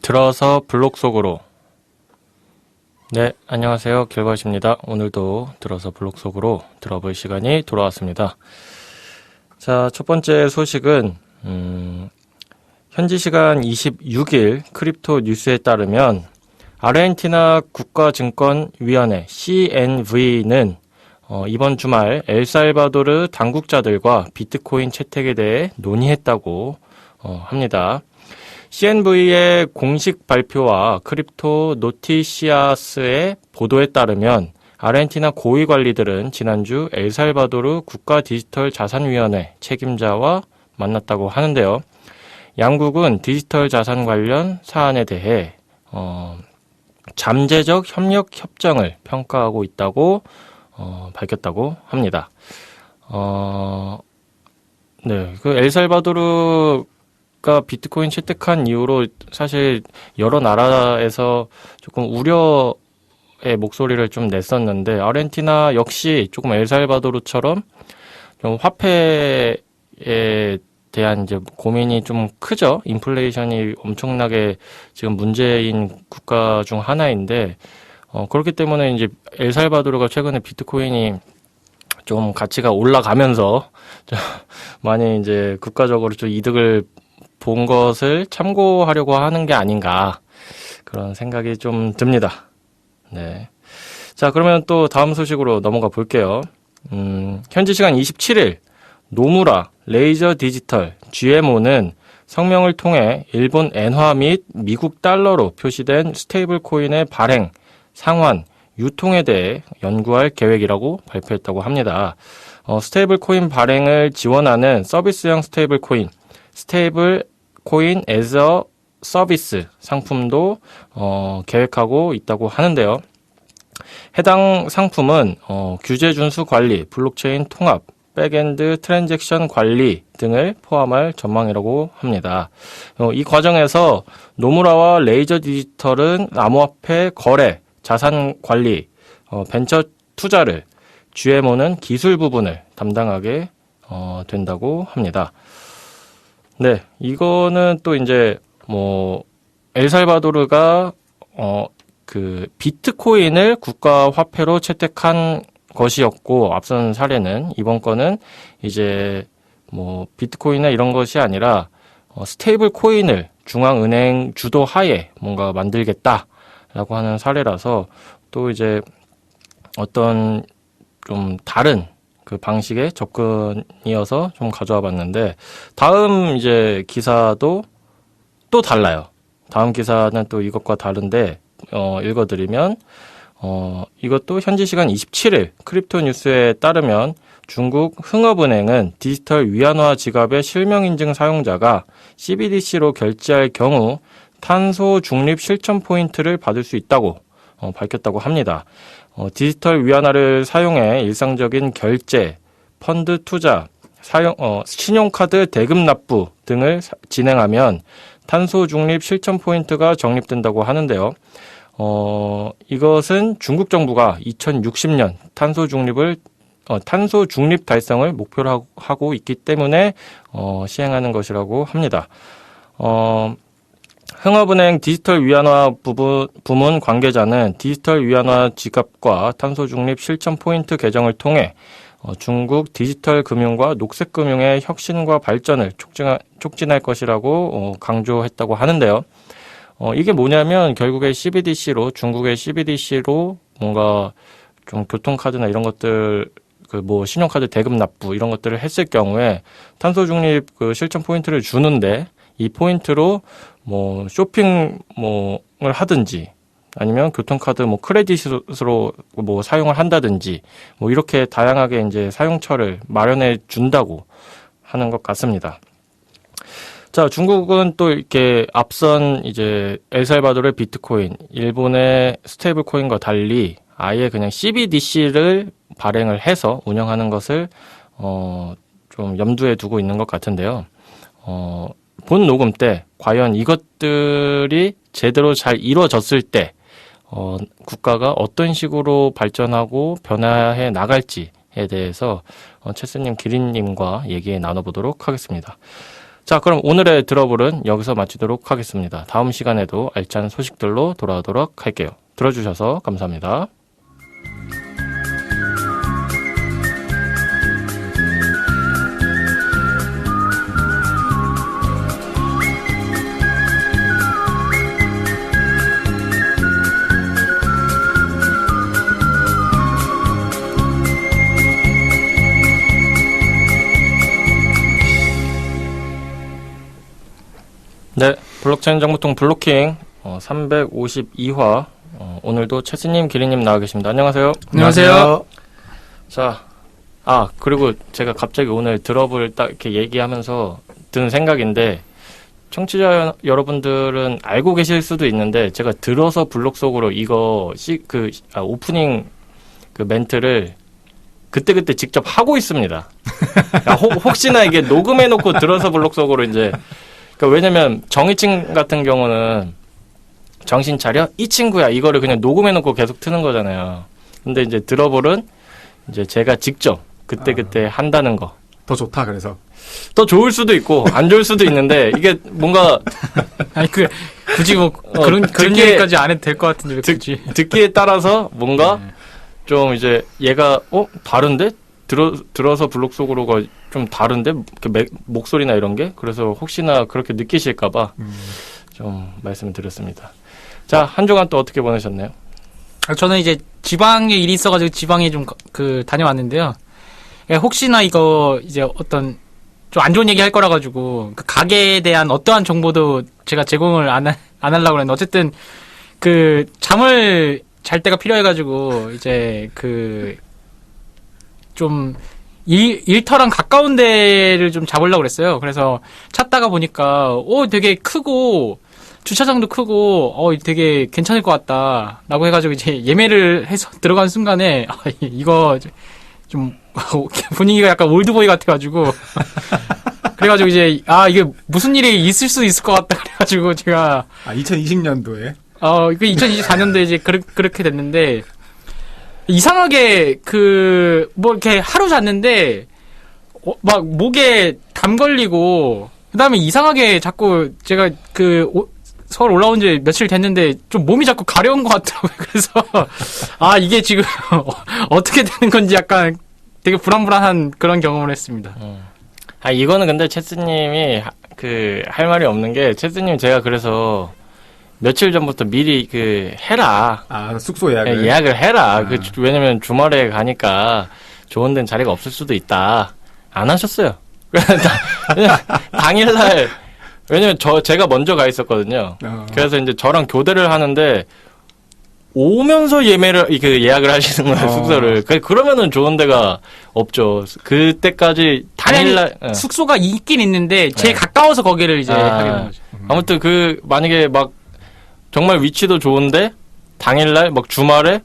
들어서 블록 속으로. 네, 안녕하세요. 길것입니다. 오늘도 들어서 블록 속으로 들어볼 시간이 돌아왔습니다. 자, 첫 번째 소식은 현지 시간 26일 크립토 뉴스에 따르면 아르헨티나 국가증권위원회 CNV는 이번 주말 엘살바도르 당국자들과 비트코인 채택에 대해 논의했다고 합니다. CNV의 공식 발표와 크립토 노티시아스의 보도에 따르면 아르헨티나 고위 관리들은 지난주 엘살바도르 국가디지털자산위원회 책임자와 만났다고 하는데요. 양국은 디지털 자산 관련 사안에 대해 잠재적 협력 협정을 평가하고 있다고 밝혔다고 합니다. 네, 그 엘살바도르가 비트코인 채택한 이후로 사실 여러 나라에서 조금 우려의 목소리를 좀 냈었는데, 아르헨티나 역시 조금 엘살바도르처럼 좀 화폐에 대한 이제 고민이 좀 크죠. 인플레이션이 엄청나게 지금 문제인 국가 중 하나인데, 그렇기 때문에 이제 엘살바도르가 최근에 비트코인이 좀 가치가 올라가면서 좀 많이 이제 국가적으로 좀 이득을 본 것을 참고하려고 하는 게 아닌가, 그런 생각이 좀 듭니다. 네. 자, 그러면 또 다음 소식으로 넘어가 볼게요. 현지 시간 27일 노무라 레이저 디지털 GMO는 성명을 통해 일본 엔화 및 미국 달러로 표시된 스테이블 코인의 발행, 상환, 유통에 대해 연구할 계획이라고 발표했다고 합니다. 스테이블 코인 발행을 지원하는 서비스형 스테이블 코인, 스테이블 코인 as a 서비스 상품도 계획하고 있다고 하는데요. 해당 상품은 규제 준수 관리, 블록체인 통합, 백엔드 트랜잭션 관리 등을 포함할 전망이라고 합니다. 이 과정에서 노무라와 레이저 디지털은 암호화폐 거래, 자산 관리, 벤처 투자를, GMO는 기술 부분을 담당하게 된다고 합니다. 네, 이거는 또 이제 엘살바도르가 그 비트코인을 국가 화폐로 채택한 것이었고, 앞선 사례는, 이번 거는 이제 비트코인이나 이런 것이 아니라 스테이블 코인을 중앙은행 주도 하에 뭔가 만들겠다라고 하는 사례라서, 또 이제 어떤 좀 다른 그 방식의 접근이어서 좀 가져와 봤는데, 다음 이제 기사도 또 달라요. 다음 기사는 또 이것과 다른데, 읽어드리면, 이것도 현지 시간 27일 크립토 뉴스에 따르면 중국 흥업은행은 디지털 위안화 지갑의 실명 인증 사용자가 CBDC로 결제할 경우 탄소 중립 실천 포인트를 받을 수 있다고 밝혔다고 합니다. 디지털 위안화를 사용해 일상적인 결제, 펀드 투자, 신용카드 대금 납부 등을 진행하면 탄소 중립 실천 포인트가 적립된다고 하는데요. 이것은 중국 정부가 2060년 탄소 중립 달성을 목표로 하고 있기 때문에 시행하는 것이라고 합니다. 흥업은행 디지털 위안화 부문 관계자는 디지털 위안화 지갑과 탄소 중립 실천 포인트 개정을 통해 중국 디지털 금융과 녹색 금융의 혁신과 발전을 촉진할 것이라고 강조했다고 하는데요. 이게 뭐냐면 결국에 중국의 CBDC로 뭔가 좀 교통카드나 이런 것들, 신용카드 대금 납부 이런 것들을 했을 경우에 탄소 중립 실천 포인트를 주는데, 이 포인트로 쇼핑을 하든지, 아니면 교통카드 크레딧으로 사용을 한다든지, 이렇게 다양하게 이제 사용처를 마련해 준다고 하는 것 같습니다. 자, 중국은 또 이렇게 앞선 이제 엘살바도르의 비트코인, 일본의 스테이블 코인과 달리 아예 그냥 CBDC를 발행을 해서 운영하는 것을 좀 염두에 두고 있는 것 같은데요. 본 녹음 때 과연 이것들이 제대로 잘 이루어졌을 때 국가가 어떤 식으로 발전하고 변화해 나갈지에 대해서 채스님, 기린님과 얘기 나눠보도록 하겠습니다. 자, 그럼 오늘의 드러블은 여기서 마치도록 하겠습니다. 다음 시간에도 알찬 소식들로 돌아오도록 할게요. 들어주셔서 감사합니다. 네, 블록체인 정보통 블로킹 352화 오늘도 채스님, 기리님 나와 계십니다. 안녕하세요. 안녕하세요. 자, 그리고 제가 갑자기 오늘 드럽을 딱 이렇게 얘기하면서 든 생각인데 청취자 여러분들은 알고 계실 수도 있는데 제가 들어서 블록 속으로 이거 오프닝 그 멘트를 그때그때 직접 하고 있습니다. 혹시나 이게 녹음해놓고 들어서 블록 속으로 이제 왜냐면 정희칭 같은 경우는 정신 차려? 이 친구야. 이거를 그냥 녹음해놓고 계속 트는 거잖아요. 근데 이제 들어볼은 이제 제가 직접 그때 한다는 거. 더 좋다, 그래서. 더 좋을 수도 있고, 안 좋을 수도 있는데, 이게 뭔가. 아니, 굳이 그런 얘기까지 안 해도 될 것 같은데, 왜 굳이. 듣기에 따라서 뭔가 좀 이제 얘가, 다른데? 들어서 블록 속으로가 좀 다른데? 목소리나 이런 게? 그래서 혹시나 그렇게 느끼실까봐 좀 말씀을 드렸습니다. 자, 한 주간 또 어떻게 보내셨나요? 저는 이제 지방에 일이 있어가지고 지방에 좀 다녀왔는데요. 혹시나 이거 이제 어떤 좀 안 좋은 얘기 할 거라 가지고 그 가게에 대한 어떠한 정보도 제가 제공을 안 하려고 했는데 어쨌든 잠을 잘 때가 필요해가지고 이제 좀 일터랑 가까운 데를 좀 잡으려고 그랬어요. 그래서 찾다가 보니까 되게 크고 주차장도 크고 되게 괜찮을 것 같다라고 해가지고 이제 예매를 해서 들어간 순간에 이거 좀 분위기가 약간 올드보이 같아가지고 그래가지고 이제 이게 무슨 일이 있을 수 있을 것 같다 그래가지고 제가 2020년도에 2024년도에 이제 그렇게 됐는데 이상하게 이렇게 하루 잤는데 막 목에 담 걸리고 그다음에 이상하게 자꾸 제가 서울 올라온 지 며칠 됐는데 좀 몸이 자꾸 가려운 것 같더라고요. 그래서 이게 지금 어떻게 되는 건지 약간 되게 불안불안한 그런 경험을 했습니다. 이거는 근데 체스님이 할 말이 없는 게 체스님 제가 그래서 며칠 전부터 미리 해라. 숙소 예약을. 예약을 해라. 왜냐면 주말에 가니까 좋은 데는 자리가 없을 수도 있다. 안 하셨어요. 당일날 왜냐면 제가 먼저 가 있었거든요. 그래서 이제 저랑 교대를 하는데 오면서 예약을 하시는 거예요, 숙소를. 그러면은 좋은 데가 없죠. 그때까지 당일날. 아니, 숙소가 있긴 있는데 제일 가까워서 거기를 이제 하게 된 거죠. 아무튼 만약에 막 정말 위치도 좋은데 당일날 막 주말에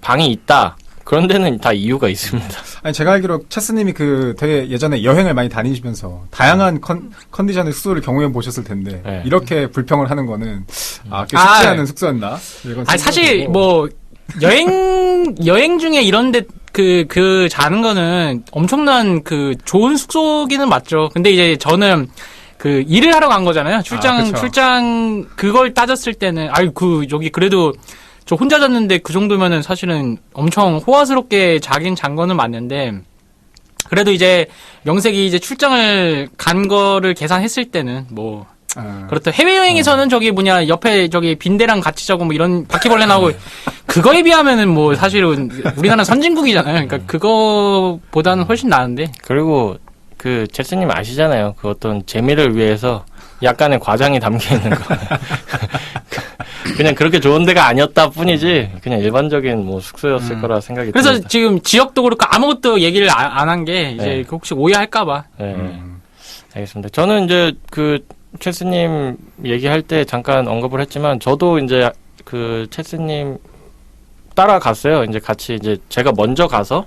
방이 있다. 그런 데는 다 이유가 있습니다. 아니, 제가 알기로 체스님이 되게 예전에 여행을 많이 다니시면서 다양한 컨디션의 숙소를 경험해 보셨을 텐데 이렇게 불평을 하는 거는 꽤 쉽지 않은 숙소였나? 사실 뭐 여행 중에 이런데 자는 거는 엄청난 좋은 숙소기는 맞죠. 근데 이제 저는 일을 하러 간 거잖아요. 출장 그걸 따졌을 때는 여기 그래도 저 혼자 잤는데 그 정도면은 사실은 엄청 호화스럽게 자긴 잔 거는 맞는데 그래도 이제 명색이 이제 출장을 간 거를 계산했을 때는 뭐 그렇다. 해외여행에서는 옆에 빈대랑 같이 자고 뭐 이런 바퀴벌레 나오고 그거에 비하면은 뭐 사실은 우리나라는 선진국이잖아요. 그러니까 그거보다는 훨씬 나은데. 그리고 제스님 아시잖아요. 어떤 재미를 위해서 약간의 과장이 담겨 있는 거. 그냥 그렇게 좋은 데가 아니었다 뿐이지 그냥 일반적인 뭐 숙소였을 거라 생각이 듭니다. 그래서 지금 지역도 그렇고 아무것도 얘기를 안 한 게 이제 혹시 오해할까봐. 네. 알겠습니다. 저는 이제 체스님 얘기할 때 잠깐 언급을 했지만 저도 이제 체스님 따라갔어요. 이제 같이 이제 제가 먼저 가서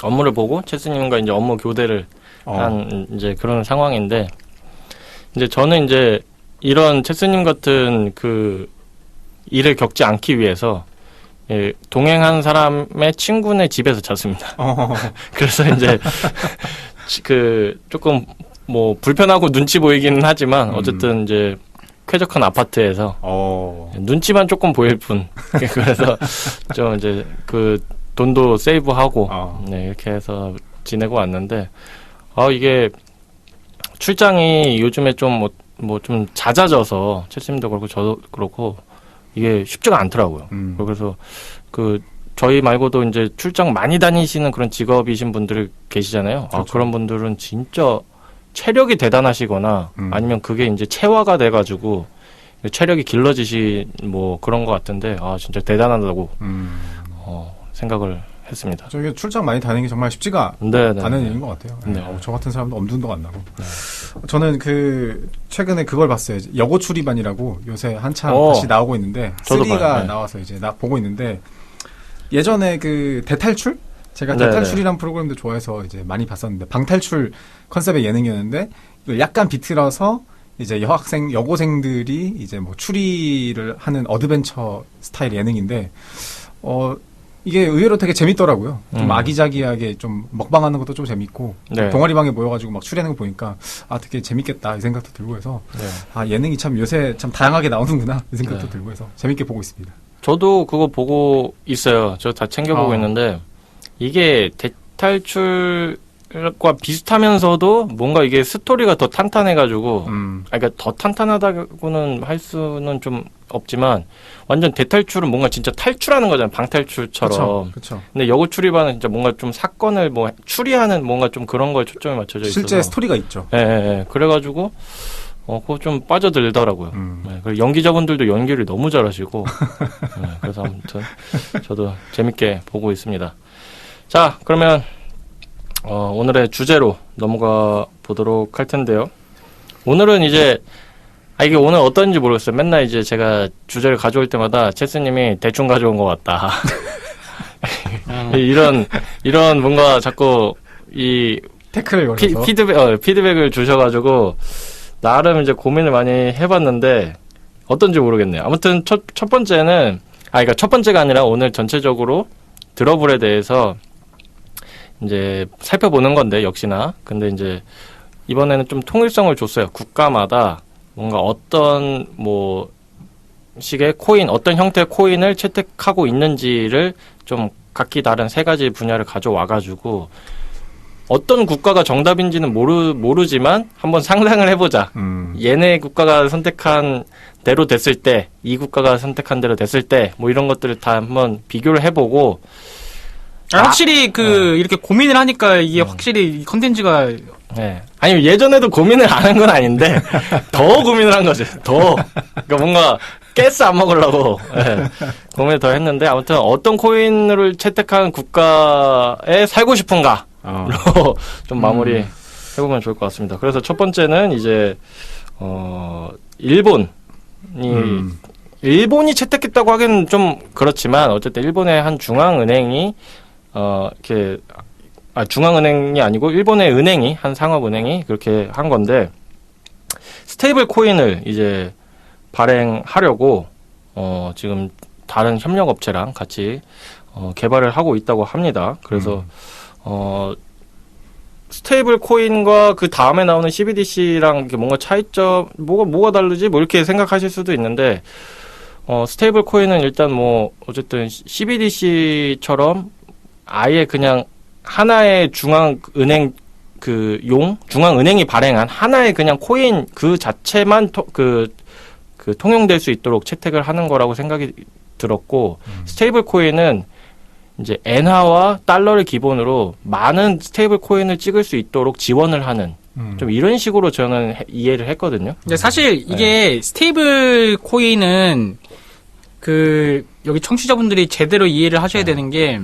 업무를 보고 체스님과 이제 업무 교대를 한 이제 그런 상황인데 이제 저는 이제 이런 체스님 같은 일을 겪지 않기 위해서 동행한 사람의 친구네 집에서 잤습니다. 그래서 이제 조금 뭐 불편하고 눈치 보이기는 하지만 어쨌든 이제 쾌적한 아파트에서 눈치만 조금 보일 뿐. 그래서 좀 이제 그 돈도 세이브하고 네, 이렇게 해서 지내고 왔는데 이게 출장이 요즘에 좀 뭐 좀 잦아져서 채스님도 그렇고 저도 그렇고 이게 쉽지가 않더라고요. 그래서 그 저희 말고도 이제 출장 많이 다니시는 그런 직업이신 분들이 계시잖아요. 그렇죠. 그런 분들은 진짜 체력이 대단하시거나 아니면 그게 이제 체화가 돼가지고 체력이 길러지시 뭐 그런 것 같은데 진짜 대단하다고 생각을 했습니다. 저게 출장 많이 다니는 게 정말 쉽지가 않은 일인 것 같아요. 네. 저 같은 사람도 엄두도 안 나고. 네. 저는 최근에 그걸 봤어요. 여고 출입반이라고 요새 한참 다시 나오고 있는데 3가 나와서 이제 보고 있는데 예전에 그 대탈출? 제가 대탈출이란 프로그램도 좋아해서 이제 많이 봤었는데 방탈출 컨셉의 예능이었는데 이걸 약간 비틀어서 이제 여고생들이 이제 뭐 추리를 하는 어드벤처 스타일 예능인데 이게 의외로 되게 재밌더라고요. 좀 아기자기하게 좀 먹방하는 것도 좀 재밌고 동아리방에 모여가지고 막 추리하는 거 보니까 되게 재밌겠다 이 생각도 들고 해서 예능이 참 요새 참 다양하게 나오는구나 이 생각도 들고 해서 재밌게 보고 있습니다. 저도 그거 보고 있어요. 저 다 챙겨보고 있는데 이게 대탈출과 비슷하면서도 뭔가 이게 스토리가 더 탄탄해가지고 그러니까 더 탄탄하다고는 할 수는 좀 없지만 완전 대탈출은 뭔가 진짜 탈출하는 거잖아요. 방탈출처럼. 그쵸. 근데 여고 출입반은 진짜 뭔가 좀 사건을 뭐 추리하는 뭔가 좀 그런 거에 초점이 맞춰져 있어서 실제 스토리가 있죠. 예. 그래가지고 그거 좀 빠져들더라고요. 네, 그리고 연기자분들도 연기를 너무 잘하시고 네, 그래서 아무튼 저도 재밌게 보고 있습니다. 자, 그러면 오늘의 주제로 넘어가 보도록 할 텐데요. 오늘은 이제 이게 오늘 어떤지 모르겠어요. 맨날 이제 제가 주제를 가져올 때마다 체스님이 대충 가져온 것 같다. 이런 뭔가 자꾸 이 태클을 걸어서 피드백을 주셔가지고 나름 이제 고민을 많이 해봤는데 어떤지 모르겠네요. 아무튼 첫 번째는 그러니까 첫 번째가 아니라 오늘 전체적으로 드러블에 대해서 이제 살펴보는 건데 역시나 근데 이제 이번에는 좀 통일성을 줬어요. 국가마다 뭔가 어떤 뭐 식의 코인, 어떤 형태의 코인을 채택하고 있는지를 좀 각기 다른 세 가지 분야를 가져와가지고 어떤 국가가 정답인지는 모르지만 한번 상상을 해보자. 얘네 국가가 선택한 대로 됐을 때, 이 국가가 선택한 대로 됐을 때, 뭐 이런 것들을 다 한번 비교를 해보고 확실히 이렇게 고민을 하니까 이게 확실히 컨텐츠가 네. 아니 예전에도 고민을 안 한 건 아닌데 더 고민을 한 거지. 그러니까 뭔가 가스 안 먹으려고 고민을 더 했는데 아무튼 어떤 코인을 채택한 국가에 살고 싶은가로 좀 마무리 해보면 좋을 것 같습니다. 그래서 첫 번째는 이제 일본이 채택했다고 하기는 좀 그렇지만 어쨌든 일본의 한 중앙은행이 이렇게 중앙은행이 아니고 일본의 은행이 한 상업은행이 그렇게 한 건데 스테이블 코인을 이제 발행하려고 지금 다른 협력 업체랑 같이 개발을 하고 있다고 합니다. 그래서 스테이블 코인과 그 다음에 나오는 CBDC랑 이렇게 뭔가 차이점 뭐가 다르지? 뭐 이렇게 생각하실 수도 있는데 스테이블 코인은 일단 뭐 어쨌든 CBDC처럼 아예 그냥 하나의 중앙은행 중앙은행이 발행한 하나의 그냥 코인 그 자체만 통용될 수 있도록 채택을 하는 거라고 생각이 들었고 스테이블 코인은 이제 엔화와 달러를 기본으로 많은 스테이블 코인을 찍을 수 있도록 지원을 하는 좀 이런 식으로 저는 이해를 했거든요. 근데 사실 이게 스테이블 코인은 여기 청취자분들이 제대로 이해를 하셔야 되는 게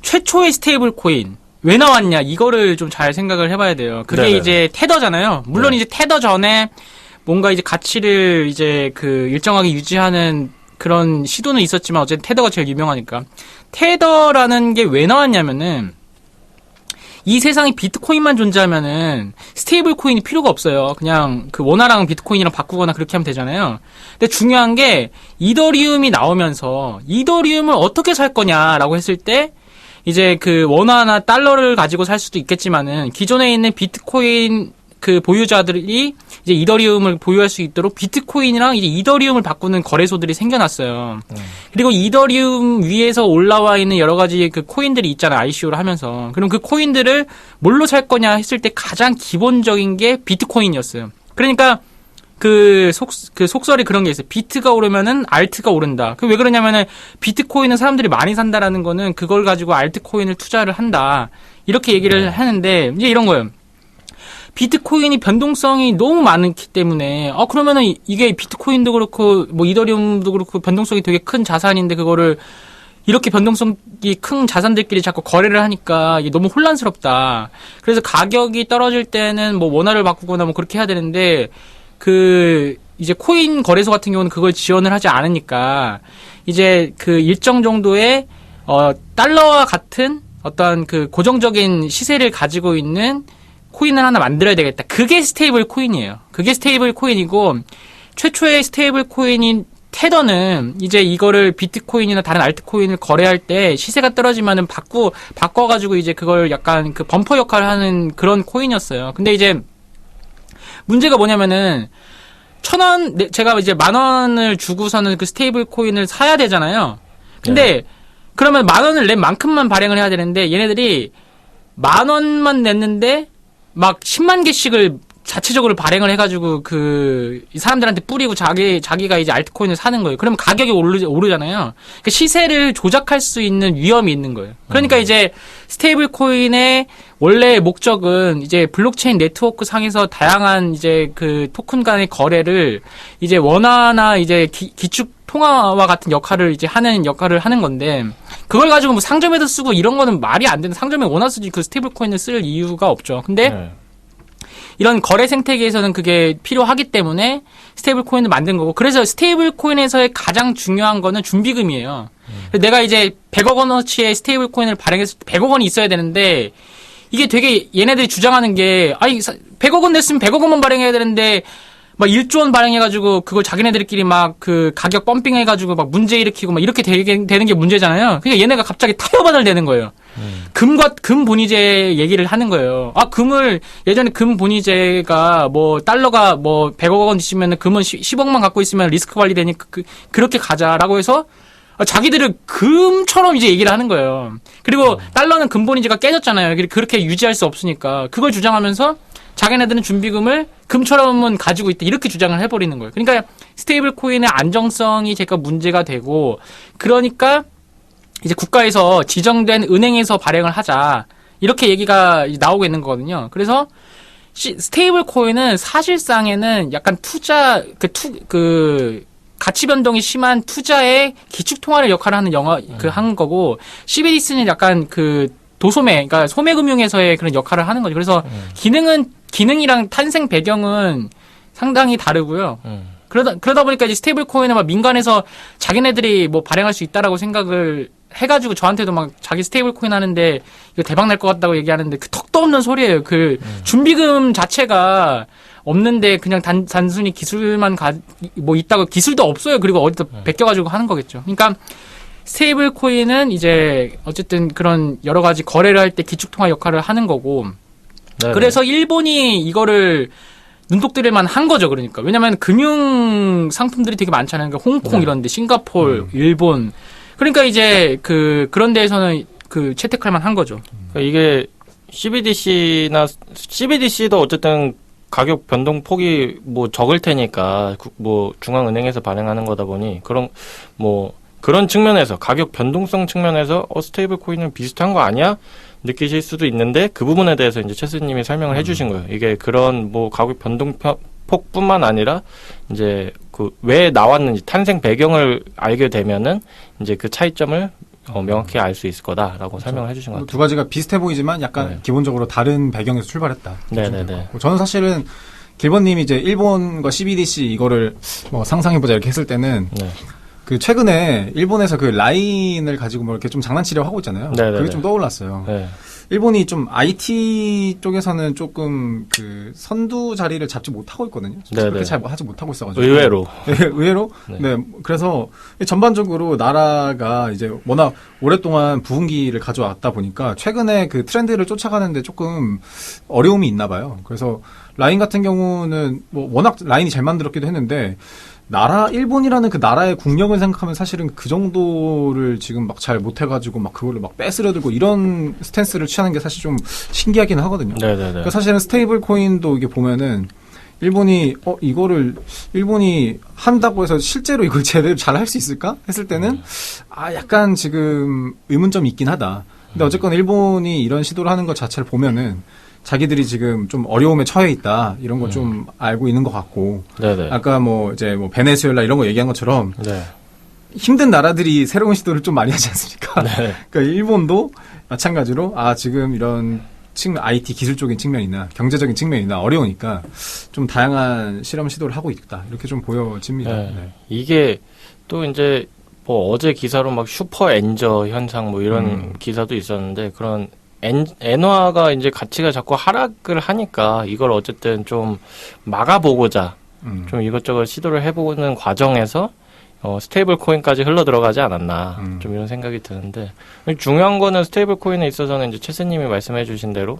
최초의 스테이블 코인 왜 나왔냐 이거를 좀 잘 생각을 해봐야 돼요. 그게 네네. 이제 테더잖아요. 물론 이제 테더 전에 뭔가 이제 가치를 이제 일정하게 유지하는 그런 시도는 있었지만 어쨌든 테더가 제일 유명하니까 테더라는 게 왜 나왔냐면은 이 세상에 비트코인만 존재하면은 스테이블 코인이 필요가 없어요. 그냥 원화랑 비트코인이랑 바꾸거나 그렇게 하면 되잖아요. 근데 중요한 게 이더리움이 나오면서 이더리움을 어떻게 살 거냐라고 했을 때 이제 원화나 달러를 가지고 살 수도 있겠지만은 기존에 있는 비트코인 그 보유자들이 이제 이더리움을 보유할 수 있도록 비트코인이랑 이제 이더리움을 바꾸는 거래소들이 생겨났어요. 그리고 이더리움 위에서 올라와 있는 여러 가지 그 코인들이 있잖아요. ICO를 하면서. 그럼 그 코인들을 뭘로 살 거냐 했을 때 가장 기본적인 게 비트코인이었어요. 그러니까 그 속설이 그런 게 있어요. 비트가 오르면은 알트가 오른다. 그 왜 그러냐면은 비트코인은 사람들이 많이 산다라는 거는 그걸 가지고 알트코인을 투자를 한다. 이렇게 얘기를 하는데 이제 이런 거예요. 비트코인이 변동성이 너무 많기 때문에 그러면은 이게 비트코인도 그렇고 뭐 이더리움도 그렇고 변동성이 되게 큰 자산인데 그거를 이렇게 변동성이 큰 자산들끼리 자꾸 거래를 하니까 이게 너무 혼란스럽다. 그래서 가격이 떨어질 때는 뭐 원화를 바꾸거나 뭐 그렇게 해야 되는데 이제 코인 거래소 같은 경우는 그걸 지원을 하지 않으니까 이제 그 일정 정도의 달러와 같은 어떤 그 고정적인 시세를 가지고 있는 코인을 하나 만들어야 되겠다. 그게 스테이블 코인이에요. 그게 스테이블 코인이고 최초의 스테이블 코인인 테더는 이제 이거를 비트코인이나 다른 알트코인을 거래할 때 시세가 떨어지면은 바꿔가지고 이제 그걸 약간 그 범퍼 역할을 하는 그런 코인이었어요. 근데 이제 문제가 뭐냐면은 1,000원, 제가 이제 10,000원을 주고서는 그 스테이블 코인을 사야 되잖아요. 근데 그러면 10,000원을 낸 만큼만 발행을 해야 되는데 얘네들이 10,000원만 냈는데 막 10만 개씩을 자체적으로 발행을 해가지고 이 사람들한테 뿌리고 자기가 이제 알트코인을 사는 거예요. 그러면 가격이 오르잖아요. 그러니까 시세를 조작할 수 있는 위험이 있는 거예요. 그러니까 이제 스테이블 코인의 원래 목적은 이제 블록체인 네트워크 상에서 다양한 이제 그 토큰 간의 거래를 이제 원화나 이제 기축 통화와 같은 역할을 하는 건데 그걸 가지고 뭐 상점에도 쓰고 이런 거는 말이 안 되는 상점에 원화 쓰지 그 스테이블 코인을 쓸 이유가 없죠. 근데 이런 거래 생태계에서는 그게 필요하기 때문에 스테이블 코인을 만든 거고 그래서 스테이블 코인에서의 가장 중요한 거는 준비금이에요. 내가 이제 100억 원어치의 스테이블 코인을 발행했을 때 100억 원이 있어야 되는데 이게 되게 얘네들이 주장하는 게 100억 원 냈으면 100억 원만 발행해야 되는데 막 1조 원 발행해가지고 그걸 자기네들끼리 막 그 가격 펌핑해가지고 막 문제 일으키고 막 이렇게 되는 게 문제잖아요. 그러니까 얘네가 갑자기 타협안을 내는 거예요. 금 본위제 얘기를 하는 거예요. 예전에 금 본위제가 뭐 달러가 뭐 100억 원 있으면 금은 10억만 갖고 있으면 리스크 관리되니까 그렇게 가자라고 해서 자기들은 금처럼 이제 얘기를 하는 거예요. 그리고 달러는 금 본위제가 깨졌잖아요. 그렇게 유지할 수 없으니까 그걸 주장하면서 자기네들은 준비금을 금처럼은 가지고 있다. 이렇게 주장을 해버리는 거예요. 그러니까 스테이블 코인의 안정성이 제가 문제가 되고 그러니까 이제 국가에서 지정된 은행에서 발행을 하자. 이렇게 얘기가 나오고 있는 거거든요. 그래서 스테이블 코인은 사실상에는 약간 가치 변동이 심한 투자의 기축 통화를 역할을 하는 한 거고 CBDC는 약간 그러니까 소매금융에서의 그런 역할을 하는 거죠. 그래서 기능이랑 탄생 배경은 상당히 다르고요. 그러다 보니까 이제 스테이블 코인은 막 민간에서 자기네들이 뭐 발행할 수 있다라고 생각을 해가지고 저한테도 막 자기 스테이블 코인 하는데 이거 대박 날 것 같다고 얘기하는데 그 턱도 없는 소리예요. 준비금 자체가 없는데 그냥 단순히 기술만 뭐 있다고 기술도 없어요. 그리고 어디서 베껴가지고 하는 거겠죠. 그러니까 스테이블 코인은 이제 어쨌든 그런 여러 가지 거래를 할 때 기축통화 역할을 하는 거고 네네. 그래서 일본이 이거를 눈독 들일 만한 거죠. 그러니까 왜냐면 금융 상품들이 되게 많잖아요. 그러니까 홍콩 이런데 싱가포르, 일본 그러니까 이제 그런 데에서는 채택할 만한 거죠. 그러니까 이게 CBDC도 어쨌든 가격 변동 폭이 뭐 적을 테니까 뭐 중앙은행에서 발행하는 거다 보니 그런 측면에서 가격 변동성 측면에서 스테이블 코인은 비슷한 거 아니야? 느끼실 수도 있는데 그 부분에 대해서 이제 최스님이 설명을 해주신 거예요. 이게 그런 뭐 가격 변동폭뿐만 아니라 이제 왜 나왔는지 탄생 배경을 알게 되면은 이제 그 차이점을 명확히 알 수 있을 거다라고 설명을 해주신 것 같아요. 두 가지가 비슷해 보이지만 약간 기본적으로 다른 배경에서 출발했다. 네네네. 저는 사실은 길버님이 이제 일본과 CBDC 이거를 뭐 상상해보자 이렇게 했을 때는 최근에 일본에서 라인을 가지고 뭐 이렇게 좀 장난치려고 하고 있잖아요. 네네네. 그게 좀 떠올랐어요. 네. 일본이 좀 IT 쪽에서는 조금 그 선두 자리를 잡지 못하고 있거든요. 그렇게 잘 하지 못하고 있어가지고. 의외로. 네, 의외로. 네. 그래서 전반적으로 나라가 이제 워낙 오랫동안 부흥기를 가져왔다 보니까 최근에 그 트렌드를 쫓아가는데 조금 어려움이 있나 봐요. 그래서 라인 같은 경우는 뭐 워낙 라인이 잘 만들었기도 했는데 일본이라는 그 나라의 국력을 생각하면 사실은 그 정도를 지금 막 잘 못해가지고 막 그걸로 막 뺏으려들고 이런 스탠스를 취하는 게 사실 좀 신기하긴 하거든요. 네네네. 그러니까 사실은 스테이블 코인도 이게 보면은 이거를 일본이 한다고 해서 실제로 이걸 제대로 잘 할 수 있을까? 했을 때는 약간 지금 의문점이 있긴 하다. 근데 어쨌건 일본이 이런 시도를 하는 것 자체를 보면은 자기들이 지금 좀 어려움에 처해 있다 이런 거 좀 알고 있는 것 같고 네네. 아까 이제 베네수엘라 이런 거 얘기한 것처럼 네. 힘든 나라들이 새로운 시도를 좀 많이 하지 않습니까? 네. 그러니까 일본도 마찬가지로 지금 이런 IT 기술적인 측면이나 경제적인 측면이나 어려우니까 좀 다양한 실험 시도를 하고 있다 이렇게 좀 보여집니다. 네. 네. 이게 또 이제 뭐 어제 기사로 막 슈퍼 엔저 현상 뭐 이런 기사도 있었는데 그런 엔화가 이제 가치가 자꾸 하락을 하니까 이걸 어쨌든 좀 막아보고자 좀 이것저것 시도를 해보는 과정에서 스테이블 코인까지 흘러 들어가지 않았나 좀 이런 생각이 드는데 중요한 거는 스테이블 코인에 있어서는 이제 최세님이 말씀해주신 대로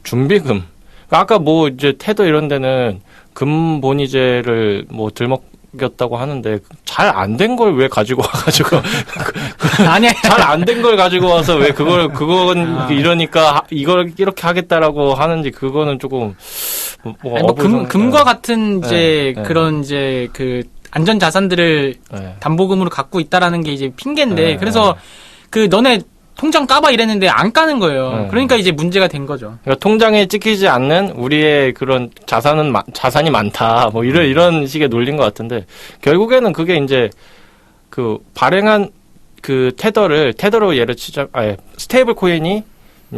준비금 아까 뭐 이제 테더 이런 데는 금본위제를 뭐 들먹였다고 하는데 잘 안 된 걸 왜 가지고 와가지고 아니 잘 안 된 걸 가지고 와서 왜 그건 이러니까 이걸 이렇게 하겠다라고 하는지 그거는 조금 금과 같은 이제 그런 이제 그 안전 자산들을 담보금으로 갖고 있다라는 게 이제 핑계인데 그래서 그 너네 통장 까봐 이랬는데 안 까는 거예요. 그러니까 이제 문제가 된 거죠. 그러니까 통장에 찍히지 않는 우리의 그런 자산이 많다. 뭐 이런 식의 논리인 것 같은데 결국에는 그게 이제 그 발행한 그 테더로 예를 치자 스테이블 코인이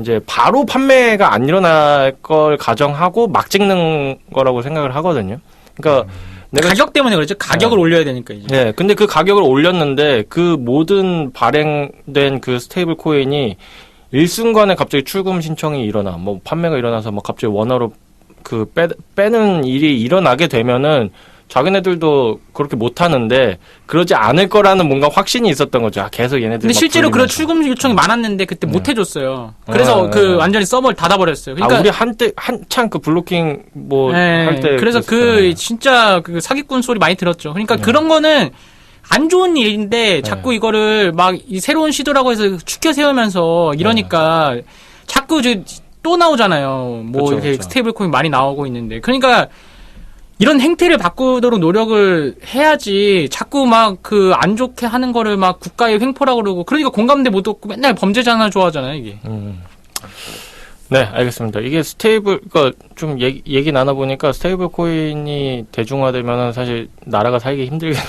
이제 바로 판매가 안 일어날 걸 가정하고 막 찍는 거라고 생각을 하거든요. 그러니까 가격 때문에 그렇죠. 가격을 올려야 되니까 이제. 네, 근데 그 가격을 올렸는데 그 모든 발행된 그 스테이블 코인이 일순간에 갑자기 출금 신청이 일어나, 뭐 판매가 일어나서 막 갑자기 원화로 그 빼는 일이 일어나게 되면은 자기네들도 그렇게 못 하는데 그러지 않을 거라는 뭔가 확신이 있었던 거죠. 계속 얘네들. 근데 실제로 그런 출금 요청이 많았는데 그때 못 해줬어요. 그래서 완전히 서버를 닫아버렸어요. 그러니까 우리 한창 그 블로킹 뭐 할 때. 그래서 진짜 그 사기꾼 소리 많이 들었죠. 그러니까 그런 거는 안 좋은 일인데 자꾸 이거를 막 이 새로운 시도라고 해서 추켜 세우면서 이러니까 자꾸 또 나오잖아요. 뭐 그쵸, 이렇게 그쵸. 스테이블 코인 많이 나오고 있는데. 그러니까 이런 행태를 바꾸도록 노력을 해야지 자꾸 막 그 안 좋게 하는 거를 막 국가의 횡포라고 그러고 그러니까 공감대 못 얻고 맨날 범죄자나 좋아하잖아요, 이게. 네, 알겠습니다. 이게 그러니까 좀 얘기 나눠보니까 스테이블 코인이 대중화되면은 사실 나라가 살기 힘들겠네.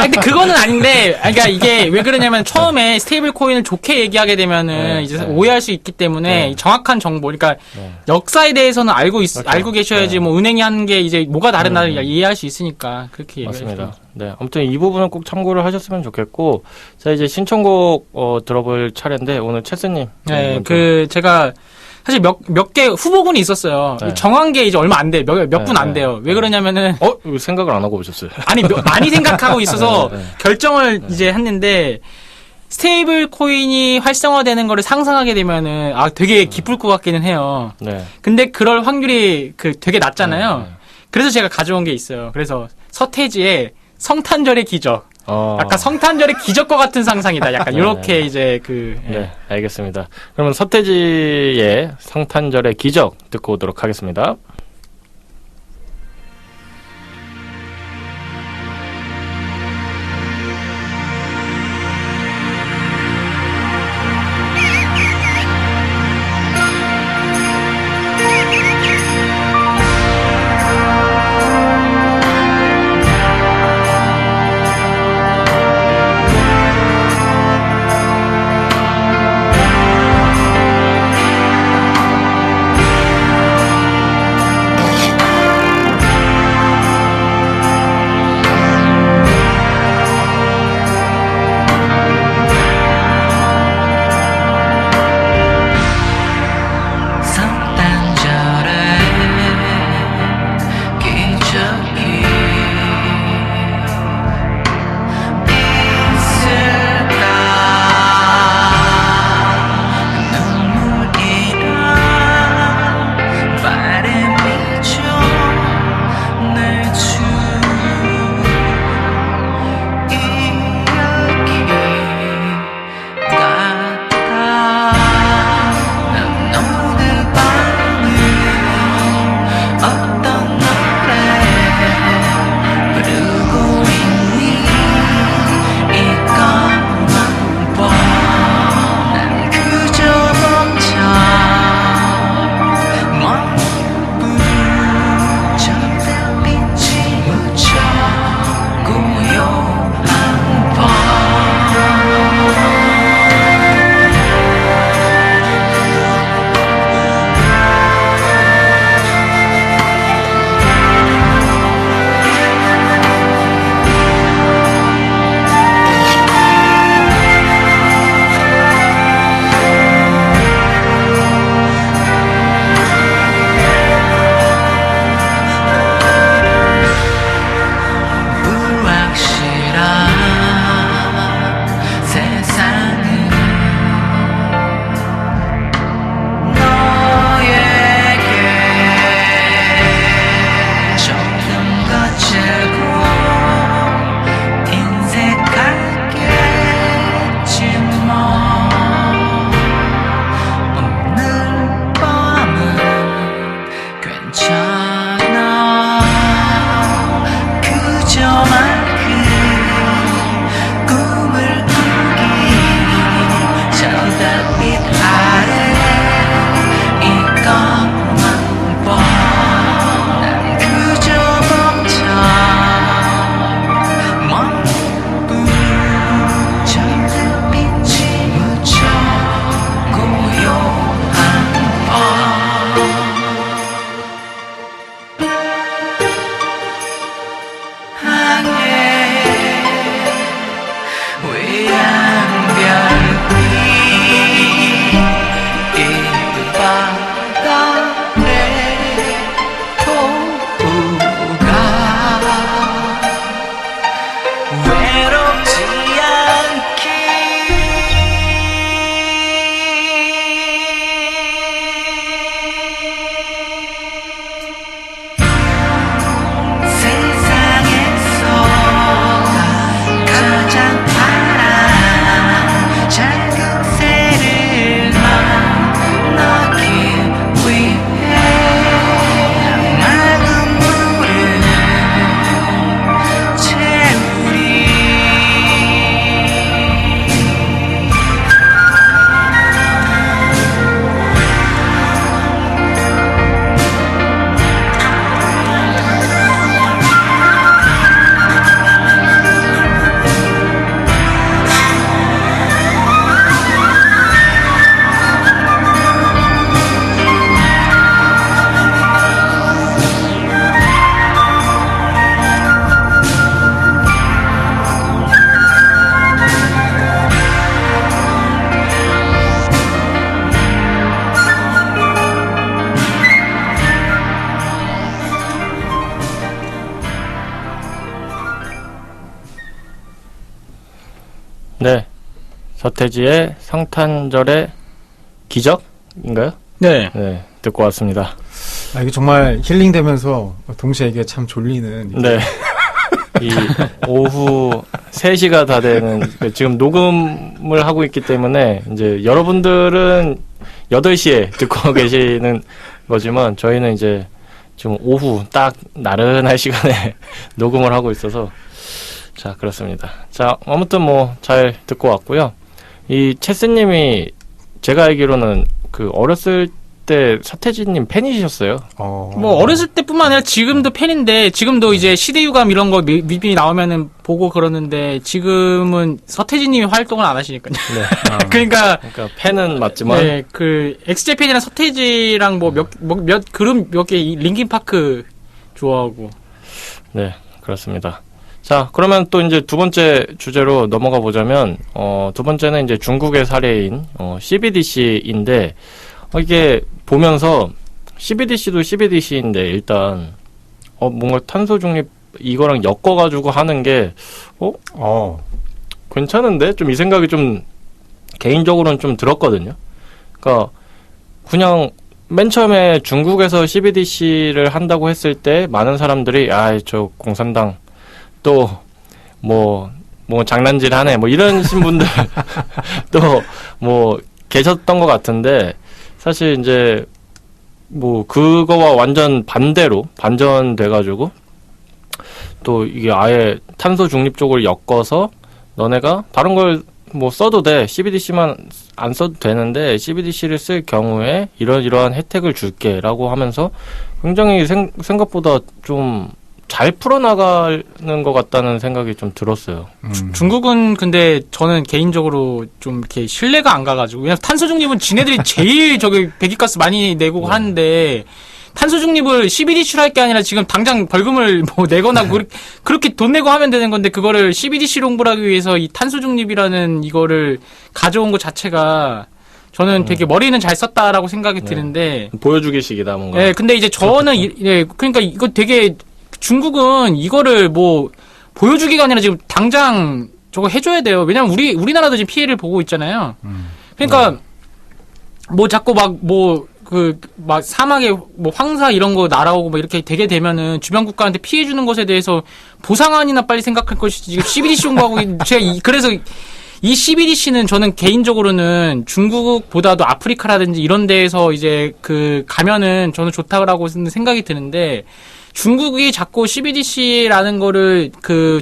근데 그거는 아닌데, 그러니까 이게 왜 그러냐면 처음에 스테이블 코인을 좋게 얘기하게 되면은 이제 오해할 수 있기 때문에 정확한 정보, 그러니까 역사에 대해서는 알고 계셔야지 뭐 은행이 하는 게 이제 뭐가 다르나를 이해할 수 있으니까 그렇게 맞습니다. 네, 아무튼 이 부분은 꼭 참고를 하셨으면 좋겠고, 자 이제 신청곡 들어볼 차례인데 오늘 체스님. 네, 제가 사실 몇 개 후보군이 있었어요. 네. 정한 게 이제 얼마 안 돼. 몇 분 안 돼요. 왜 그러냐면은. 생각을 안 하고 오셨어요. 아니, 많이 생각하고 있어서 결정을 이제 했는데, 스테이블 코인이 활성화되는 거를 상상하게 되면은, 되게 기쁠 것 같기는 해요. 네. 근데 그럴 확률이 되게 낮잖아요. 그래서 제가 가져온 게 있어요. 그래서 서태지의 성탄절의 기적. 약간 성탄절의 기적과 같은 상상이다. 약간 이렇게 이제 네, 알겠습니다. 그러면 서태지의 성탄절의 기적 듣고 오도록 하겠습니다. 네. 서태지의 성탄절의 기적인가요? 네. 네. 듣고 왔습니다. 이게 정말 힐링되면서 동시에 이게 참 졸리는. 네. 이 오후 3시가 다 되는 지금 녹음을 하고 있기 때문에 이제 여러분들은 8시에 듣고 계시는 거지만 저희는 이제 지금 오후 딱 나른한 시간에 녹음을 하고 있어서 자, 그렇습니다. 자, 아무튼 뭐 잘 듣고 왔고요. 이 체스님이 제가 알기로는 그 어렸을 때 서태지님 팬이셨어요. 뭐 어렸을 때뿐만 아니라 지금도 팬인데 지금도 이제 시대유감 이런 거 뮤비 나오면은 보고 그러는데 지금은 서태지님이 활동을 안 하시니까요. 네. 그러니까 팬은 맞지만 네, 그 엑스제팬이랑 서태지랑 뭐 몇 그룹 몇 개 링킨 파크 좋아하고. 네, 그렇습니다. 자, 그러면 또 이제 두 번째 주제로 넘어가 보자면 두 번째는 이제 중국의 사례인 CBDC인데 이게 보면서 CBDC도 CBDC인데 일단 뭔가 탄소 중립 이거랑 엮어가지고 하는 게 괜찮은데 좀 이 생각이 좀 개인적으로는 좀 들었거든요. 그러니까 그냥 맨 처음에 중국에서 CBDC를 한다고 했을 때 많은 사람들이 저 공산당 또 뭐 장난질 하네 뭐 이러신 분들 또 뭐 계셨던 것 같은데 사실 이제 뭐 그거와 완전 반대로 반전돼가지고 또 이게 아예 탄소 중립 쪽을 엮어서 너네가 다른 걸 뭐 써도 돼 CBDC만 안 써도 되는데 CBDC를 쓸 경우에 이러한 혜택을 줄게라고 하면서 굉장히 생각보다 좀 잘 풀어나가는 것 같다는 생각이 좀 들었어요. 중국은 근데 저는 개인적으로 좀 이렇게 신뢰가 안 가가지고 왜냐면 탄소 중립은 지네들이 제일 저기 배기가스 많이 내고 하는데 탄소 중립을 CBDC로 할 게 아니라 지금 당장 벌금을 뭐 내거나 그렇게 돈 내고 하면 되는 건데 그거를 CBDC로 홍보를 하기 위해서 이 탄소 중립이라는 이거를 가져온 것 자체가 저는 되게 머리는 잘 썼다라고 생각이 드는데 보여주기식이다 뭔가. 네, 근데 이제 저는 그러니까 이거 되게 중국은 이거를 뭐 보여주기가 아니라 지금 당장 저거 해줘야 돼요. 왜냐면 우리나라도 지금 피해를 보고 있잖아요. 그러니까 뭐 자꾸 막 사막에 뭐 황사 이런 거 날아오고 뭐 이렇게 되게 되면은 주변 국가한테 피해 주는 것에 대해서 보상안이나 빨리 생각할 것이지. 지금 CBDC 홍보하고 제가 그래서 이 CBDC는 저는 개인적으로는 중국보다도 아프리카라든지 이런 데에서 이제 가면은 저는 좋다고 생각이 드는데 중국이 자꾸 CBDC라는 거를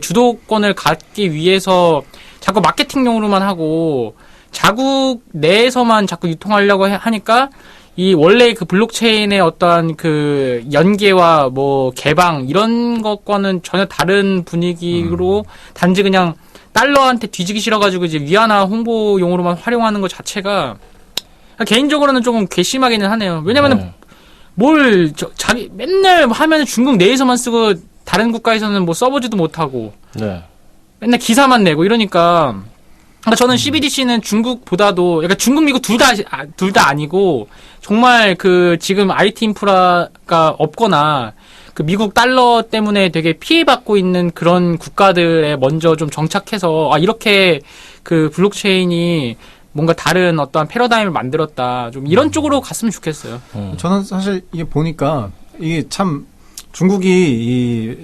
주도권을 갖기 위해서 자꾸 마케팅용으로만 하고 자국 내에서만 자꾸 유통하려고 하니까 이 원래 블록체인의 어떠한 연계와 뭐 개방 이런 것과는 전혀 다른 분위기로 단지 그냥 달러한테 뒤지기 싫어가지고 이제 위안화 홍보용으로만 활용하는 것 자체가 개인적으로는 조금 괘씸하기는 하네요. 왜냐면은 자기 맨날 하면 중국 내에서만 쓰고 다른 국가에서는 뭐 써보지도 못하고 맨날 기사만 내고 이러니까 저는 CBDC는 중국보다도 그러니까 중국 미국 둘 다 아니고 정말 지금 IT 인프라가 없거나 미국 달러 때문에 되게 피해받고 있는 그런 국가들에 먼저 좀 정착해서 이렇게 블록체인이 뭔가 다른 어떠한 패러다임을 만들었다. 좀 이런 쪽으로 갔으면 좋겠어요. 저는 사실 이게 보니까 이게 참 중국이 이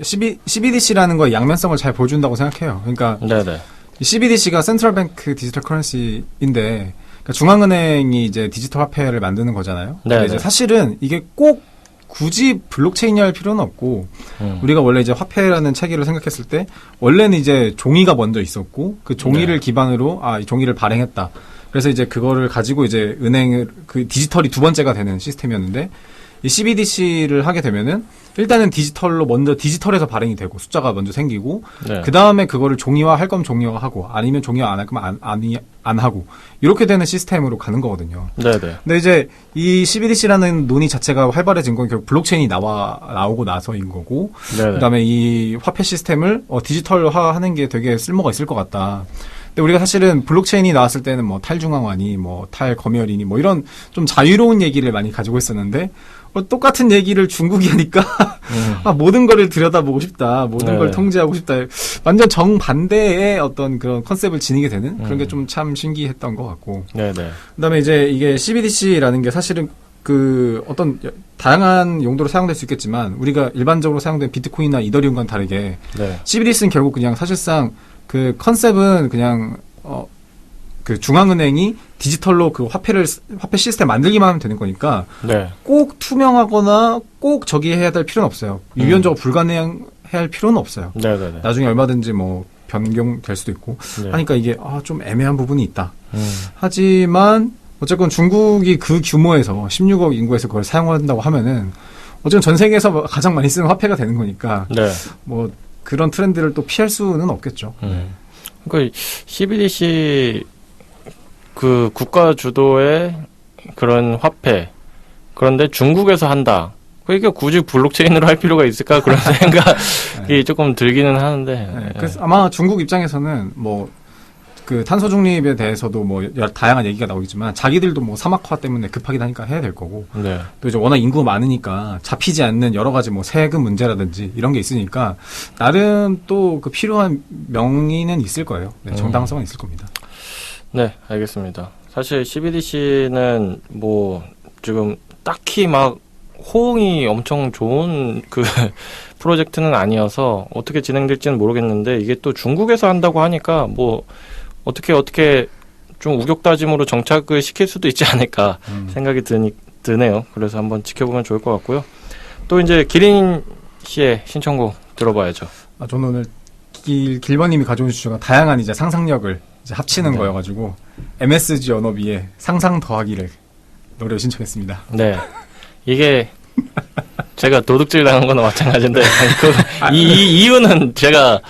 CBDC라는 거의 양면성을 잘 보여준다고 생각해요. 그러니까 이 CBDC가 센트럴 뱅크 디지털 커런시인데 그러니까 중앙은행이 이제 디지털 화폐를 만드는 거잖아요. 근데 이제 사실은 이게 꼭 굳이 블록체인이 할 필요는 없고 우리가 원래 이제 화폐라는 체계를 생각했을 때 원래는 이제 종이가 먼저 있었고 그 종이를 기반으로 이 종이를 발행했다. 그래서 이제 그거를 가지고 이제 은행을 디지털이 두 번째가 되는 시스템이었는데 이 CBDC를 하게 되면은 일단은 디지털에서 발행이 되고 숫자가 먼저 생기고 그 다음에 그거를 종이화 할 거면 종이화 하고 아니면 종이화 안 할 거면 안 하고 이렇게 되는 시스템으로 가는 거거든요. 근데 이제 이 CBDC라는 논의 자체가 활발해진 건 결국 블록체인이 나오고 나서인 거고 그다음에 이 화폐 시스템을 디지털화하는 게 되게 쓸모가 있을 것 같다. 근데 우리가 사실은 블록체인이 나왔을 때는 뭐 탈중앙화니 뭐 탈검열이니 뭐 이런 좀 자유로운 얘기를 많이 가지고 있었는데 똑같은 얘기를 중국이 하니까 모든 거를 들여다보고 싶다. 모든 걸 통제하고 싶다. 완전 정반대의 어떤 그런 컨셉을 지니게 되는 그런 게 좀 참 신기했던 것 같고. 네네. 그다음에 이제 이게 CBDC라는 게 사실은 그 어떤 다양한 용도로 사용될 수 있겠지만 우리가 일반적으로 사용된 비트코인이나 이더리움과는 다르게 CBDC는 결국 그냥 사실상 그 컨셉은 그냥 그 중앙은행이 디지털로 그 화폐 시스템 만들기만 하면 되는 거니까 꼭 투명하거나 꼭 저기 해야 될 필요는 없어요. 유연적으로 불가능해야 할 필요는 없어요. 나중에 얼마든지 뭐 변경될 수도 있고 하니까 이게 좀 애매한 부분이 있다. 하지만 어쨌건 중국이 그 규모에서 16억 인구에서 그걸 사용한다고 하면은 어쨌든 전 세계에서 가장 많이 쓰는 화폐가 되는 거니까 뭐 그런 트렌드를 또 피할 수는 없겠죠. 그러니까 CBDC 그 국가 주도의 그런 화폐 그런데 중국에서 한다. 그러니까 굳이 블록체인으로 할 필요가 있을까 그런 생각이 조금 들기는 하는데. 그래서 아마 중국 입장에서는 뭐 그 탄소 중립에 대해서도 뭐 다양한 얘기가 나오겠지만 자기들도 뭐 사막화 때문에 급하긴 하니까 해야 될 거고 또 이제 워낙 인구가 많으니까 잡히지 않는 여러 가지 뭐 세금 문제라든지 이런 게 있으니까 나름 또 그 필요한 명의는 있을 거예요. 정당성은 있을 겁니다. 네, 알겠습니다. 사실 CBDC는 뭐 지금 딱히 막 호응이 엄청 좋은 그 프로젝트는 아니어서 어떻게 진행될지는 모르겠는데 이게 또 중국에서 한다고 하니까 뭐 어떻게 좀 우격다짐으로 정착을 시킬 수도 있지 않을까 생각이 드네요. 그래서 한번 지켜보면 좋을 것 같고요. 또 이제 기린 씨의 신청곡 들어봐야죠. 저는 오늘 길버님이 가져온 주제가 다양한 이제 상상력을 이제 합치는 거여가지고 MSG 언어비의 상상 더하기를 노래를 신청했습니다. 네, 이게 제가 도둑질 당한 거나 마찬가지인데 이 이유는 제가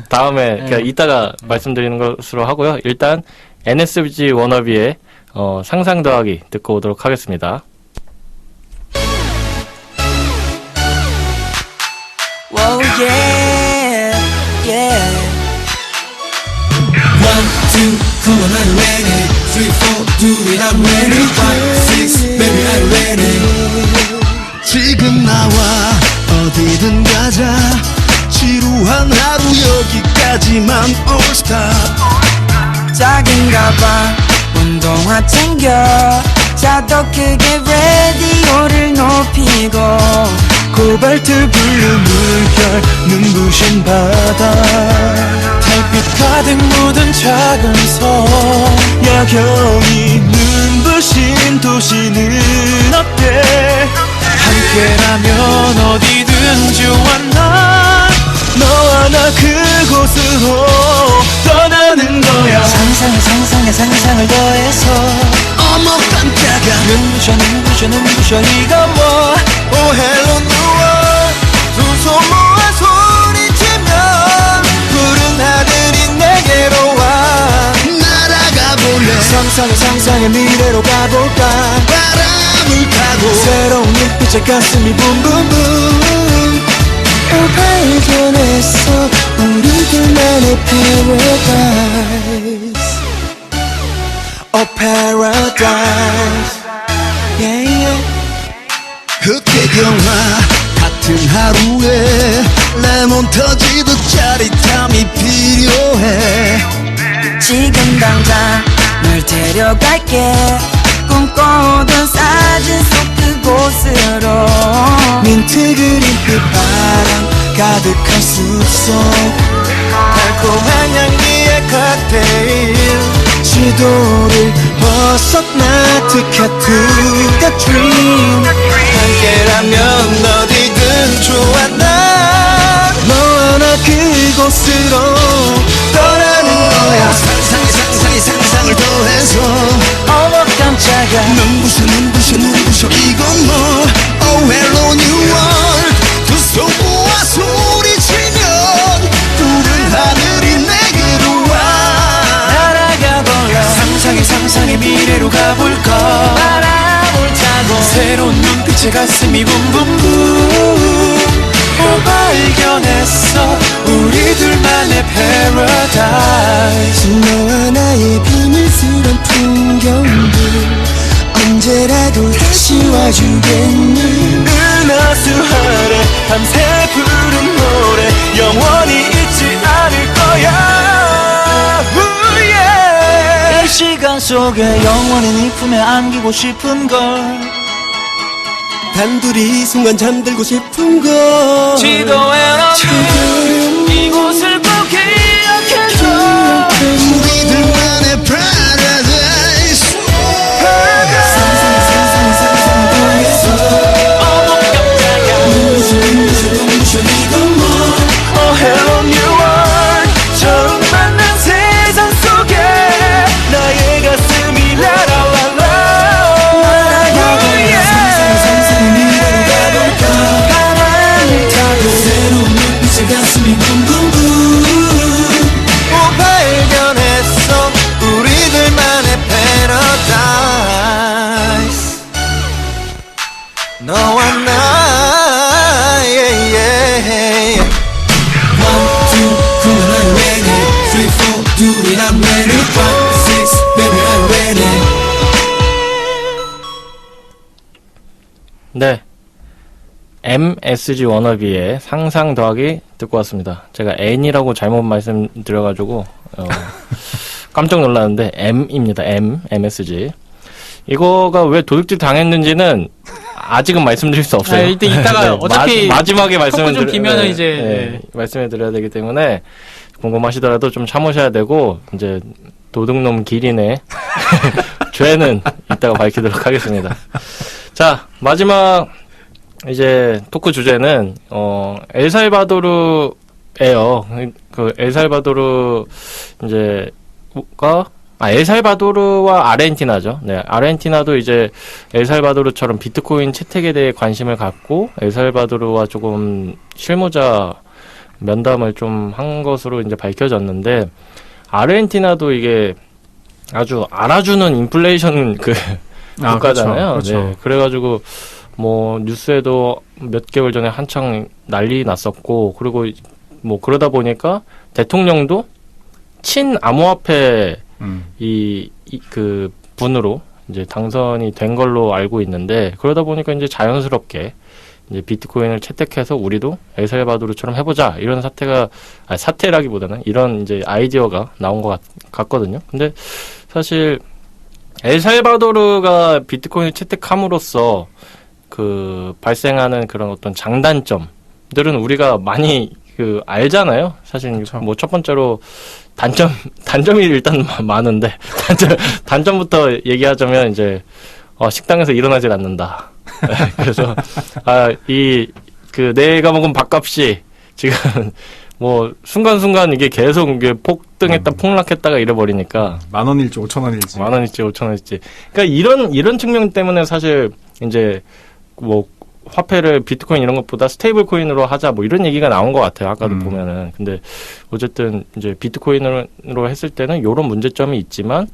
다음에 그냥 이따가 말씀드리는 것으로 하고요. 일단 NSG 워너비의 상상 더하기 듣고 오도록 하겠습니다. Whoa, yeah, yeah. 1, 2, come on, I'm ready. 3, 4, do it, I'm ready. 5, 6, baby, I'm ready. 지금 나와 어디든 가자. 지루한 하루 여기까지만 all stop. 작은가 봐 운동화 챙겨 자도 크게 라디오를 높이고 코발트 블루 물결 눈부신 바다 달빛 가득 묻은 작은 섬 여경이 눈부신 도시는 어때 함께라면 어디든 좋아 난 너와 나 그곳으로 떠나는 거야 상상을 더해서 어머 깜짝아 눈부셔 이거 뭐 Oh hello new world 두 손 모아 소리치면 푸른 하늘이 내게로 와 날아가 볼래 상상의 미래로 가볼까 바람을 타고 새로운 눈빛에 가슴이 붐붐붐 발견했어 우리들만의 paradise A paradise yeah, yeah. 흑백 영화 같은 하루에 레몬 터지듯 짜릿함이 필요해 지금 당장 널 데려갈게 꿈꿔오던 사진 속 그곳으로 민트 그린빛 바람 가득한 숲속 달콤한 향기의 칵테일 지도를 벗어나 Ticket to the dream 함께라면 어디든 좋아 난 너와 나 그곳으로 떠나는 거야 상상을 더해서 어머 깜짝아 눈부셔 이건 뭐 Oh hello new world 두 손 모아 소리치면 푸른 하늘이 내게로 와 날아가 볼래 상상의 미래로 가볼까 바람을 타고 새로운 눈빛에 가슴이 붐붐붐 발견했어 우리 둘만의 paradise 너와 나의 비밀스런 풍경들 언제라도 다시 와주겠니 속에 영원히 네 품에 안기고 싶은 걸 단둘이 이 순간 잠들고 싶은 걸 지도엔 없는 이곳을 꼭 기억해줘 우리들만의 paradise Oh hello new world 처음 만난 세상 속에 나의 가슴이 라라라라 상상의 미래로 가볼까 바람을 타고 새로운 눈빛에 가슴이 붕붕붕 또 발견했어 우리들만의 paradise 너와 나 yeah, yeah. 1, 2, come on I'm ready 3, 4, do it I'm ready 5, 6, baby I'm ready 네. MSG 워너비의 상상 더하기 듣고 왔습니다. 제가 N이라고 잘못 말씀드려가지고, 깜짝 놀랐는데, M입니다. MSG. 이거가 왜 도둑질 당했는지는 아직은 말씀드릴 수 없어요. 이때 이따가 어차피 마지막에 말씀을 좀 비면은 이제 말씀해 드려야 되기 때문에 궁금하시더라도 좀 참으셔야 되고 이제 도둑놈 기린의 죄는 이따가 밝히도록 하겠습니다. 자, 마지막 이제 토크 주제는 엘살바도르예요. 그 엘살바도르 엘살바도르와 아르헨티나죠. 네, 아르헨티나도 이제 엘살바도르처럼 비트코인 채택에 대해 관심을 갖고 엘살바도르와 조금 실무자 면담을 좀 한 것으로 이제 밝혀졌는데 그아르헨티나도 이게 아주 알아주는 인플레이션 국가잖아요. 그렇죠. 네, 그래가지고 뭐 뉴스에도 몇 개월 전에 한창 난리 났었고 그리고 뭐 그러다 보니까 대통령도 친암호화폐 그 분으로 이제 당선이 된 걸로 알고 있는데 그러다 보니까 이제 자연스럽게 이제 비트코인을 채택해서 우리도 엘살바도르처럼 해보자 이런 사태라기보다는 이런 이제 아이디어가 나온 것 같거든요. 근데 사실 엘살바도르가 비트코인을 채택함으로써 그 발생하는 그런 어떤 장단점들은 우리가 많이 알잖아요. 사실 그렇죠. 뭐 첫 번째로 단점이 일단 많은데 단점부터 얘기하자면 이제 식당에서 일어나질 않는다. 그래서 내가 먹은 밥값이 지금 뭐 순간순간 이게 계속 이게 폭등했다 폭락했다가 이래버리니까 10,000원일지 5,000원일지 10,000원일지 그러니까 이런 측면 때문에 사실 이제 뭐 화폐를 비트코인 이런 것보다 스테이블 코인으로 하자 뭐 이런 얘기가 나온 것 같아요. 아까도 보면은. 근데 어쨌든 이제 비트코인으로 했을 때는 이런 문제점이 있지만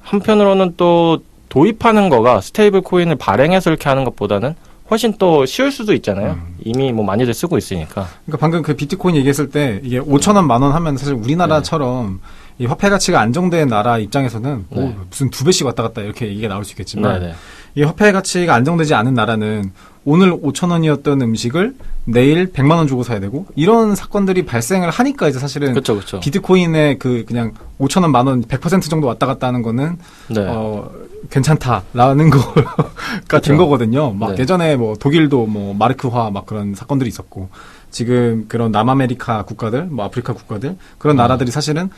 한편으로는 또 도입하는 거가 스테이블 코인을 발행해서 이렇게 하는 것보다는 훨씬 또 쉬울 수도 있잖아요. 이미 뭐 많이들 쓰고 있으니까. 그러니까 방금 그 비트코인 얘기했을 때 이게 5,000원, 10,000원 하면 사실 우리나라처럼 이 화폐 가치가 안정된 나라 입장에서는 무슨 2배씩 왔다 갔다 이렇게 얘기가 나올 수 있겠지만 이 화폐 가치가 안정되지 않은 나라는 오늘 5,000원이었던 음식을 내일 100만 원 주고 사야 되고 이런 사건들이 발생을 하니까 이제 사실은 그쵸. 비트코인의 그냥 5,000원, 10,000원 100% 정도 왔다 갔다 하는 거는 괜찮다라는 거가 된 거거든요. 막 예전에 뭐 독일도 뭐 마르크화 막 그런 사건들이 있었고 지금 그런 남아메리카 국가들, 뭐 아프리카 국가들 그런 나라들이 사실은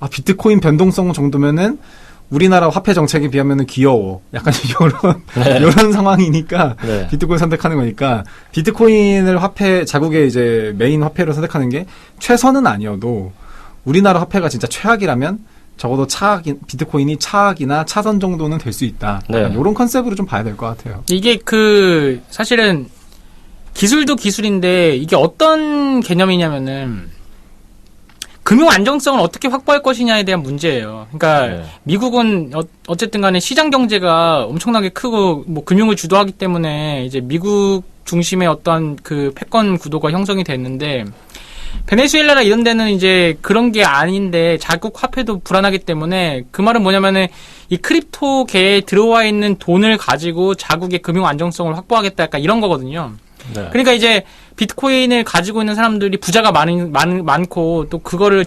비트코인 변동성 정도면은 우리나라 화폐 정책에 비하면은 귀여워. 약간 이런 상황이니까 비트코인 선택하는 거니까 비트코인을 자국의 이제 메인 화폐로 선택하는 게 최선은 아니어도 우리나라 화폐가 진짜 최악이라면 적어도 비트코인이 차악이나 차선 정도는 될 수 있다. 이런 컨셉으로 좀 봐야 될 것 같아요. 이게 사실은 기술도 기술인데 이게 어떤 개념이냐면은 금융 안정성을 어떻게 확보할 것이냐에 대한 문제예요. 그러니까 미국은 어쨌든 간에 시장 경제가 엄청나게 크고 뭐 금융을 주도하기 때문에 이제 미국 중심의 어떤 그 패권 구도가 형성이 됐는데 베네수엘라나 이런 데는 이제 그런 게 아닌데 자국 화폐도 불안하기 때문에 그 말은 뭐냐면은 이 크립토계에 들어와 있는 돈을 가지고 자국의 금융 안정성을 확보하겠다 약간 이런 거거든요. 그러니까 이제 비트코인을 가지고 있는 사람들이 부자가 많고 또 그거를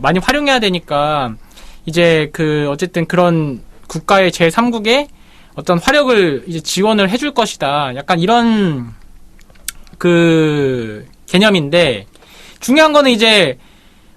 많이 활용해야 되니까 이제 어쨌든 그런 국가의 제3국에 어떤 화력을 이제 지원을 해줄 것이다. 약간 이런 그 개념인데 중요한 거는 이제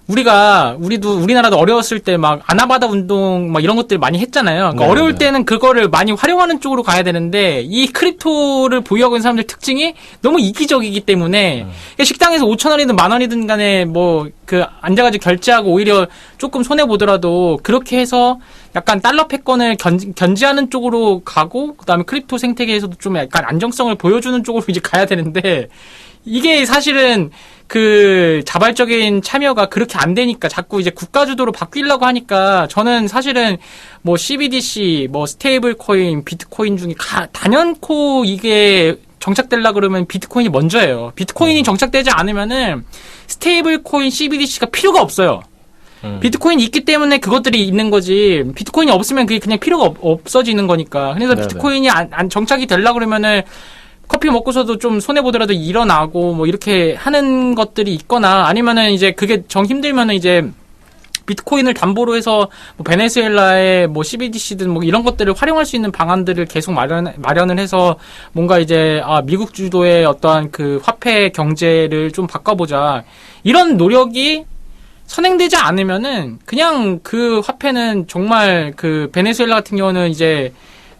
우리나라도 어려웠을 때 막 아나바다 운동 막 이런 것들 많이 했잖아요. 그러니까 어려울 때는 그거를 많이 활용하는 쪽으로 가야 되는데 이 크립토를 보유하고 있는 사람들 특징이 너무 이기적이기 때문에 식당에서 5,000원이든 10,000원이든 간에 뭐 그 앉아가지고 결제하고 오히려 조금 손해 보더라도 그렇게 해서 약간 달러 패권을 견지하는 쪽으로 가고 그다음에 크립토 생태계에서도 좀 약간 안정성을 보여주는 쪽으로 이제 가야 되는데 이게 사실은 그 자발적인 참여가 그렇게 안 되니까 자꾸 이제 국가주도로 바뀌려고 하니까 저는 사실은 뭐 CBDC, 뭐 스테이블 코인, 비트코인 중에 단연코 이게 정착되려고 그러면 비트코인이 먼저예요. 비트코인이 정착되지 않으면은 스테이블 코인, CBDC가 필요가 없어요. 비트코인이 있기 때문에 그것들이 있는 거지. 비트코인이 없으면 그게 그냥 필요가 없어지는 거니까. 그래서 비트코인이 안 정착이 되려고 그러면은 커피 먹고서도 좀 손해보더라도 일어나고 뭐 이렇게 하는 것들이 있거나 아니면은 이제 그게 정 힘들면은 이제 비트코인을 담보로 해서 뭐 베네수엘라의 뭐 CBDC든 뭐 이런 것들을 활용할 수 있는 방안들을 계속 마련을 해서 뭔가 이제 미국 주도의 어떠한 그 화폐 경제를 좀 바꿔보자. 이런 노력이 선행되지 않으면은 그냥 그 화폐는 정말 그 베네수엘라 같은 경우는 이제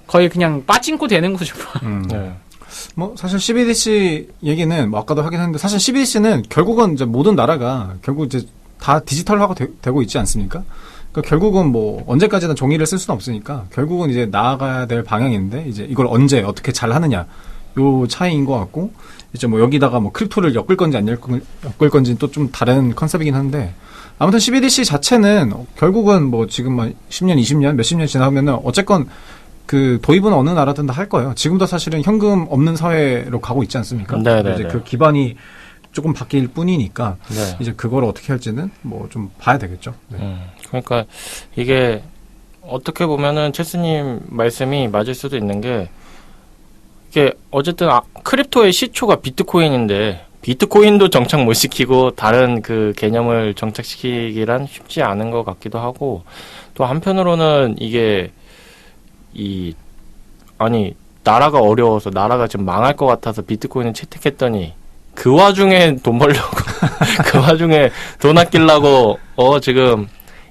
거의 그냥 빠진코 되는 거죠. 네. 뭐 사실 CBDC 얘기는 뭐 아까도 하긴 했는데 사실 CBDC는 결국은 이제 모든 나라가 결국 이제 다 디지털화가 되고 있지 않습니까? 그러니까 결국은 뭐 언제까지나 종이를 쓸 수는 없으니까 결국은 이제 나아가야 될 방향인데 이제 이걸 언제 어떻게 잘 하느냐 요 차이인 것 같고 이제 뭐 여기다가 뭐 크립토를 엮을 건지 안 엮을 건지는 또 좀 다른 컨셉이긴 한데 아무튼 CBDC 자체는 결국은 뭐 지금 막 10년, 20년, 몇십 년 지나면은 어쨌건 그 도입은 어느 나라든 다 할 거예요. 지금도 사실은 현금 없는 사회로 가고 있지 않습니까? 이제 그 기반이 조금 바뀔 뿐이니까 이제 그걸 어떻게 할지는 뭐 좀 봐야 되겠죠. 네. 그러니까 이게 어떻게 보면은 체스님 말씀이 맞을 수도 있는 게 이게 어쨌든 크립토의 시초가 비트코인인데 비트코인도 정착 못 시키고 다른 그 개념을 정착시키기란 쉽지 않은 것 같기도 하고 또 한편으로는 이게 나라가 어려워서 나라가 지금 망할 것 같아서 비트코인을 채택했더니 그 와중에 돈 벌려고 그 와중에 돈 아끼려고 지금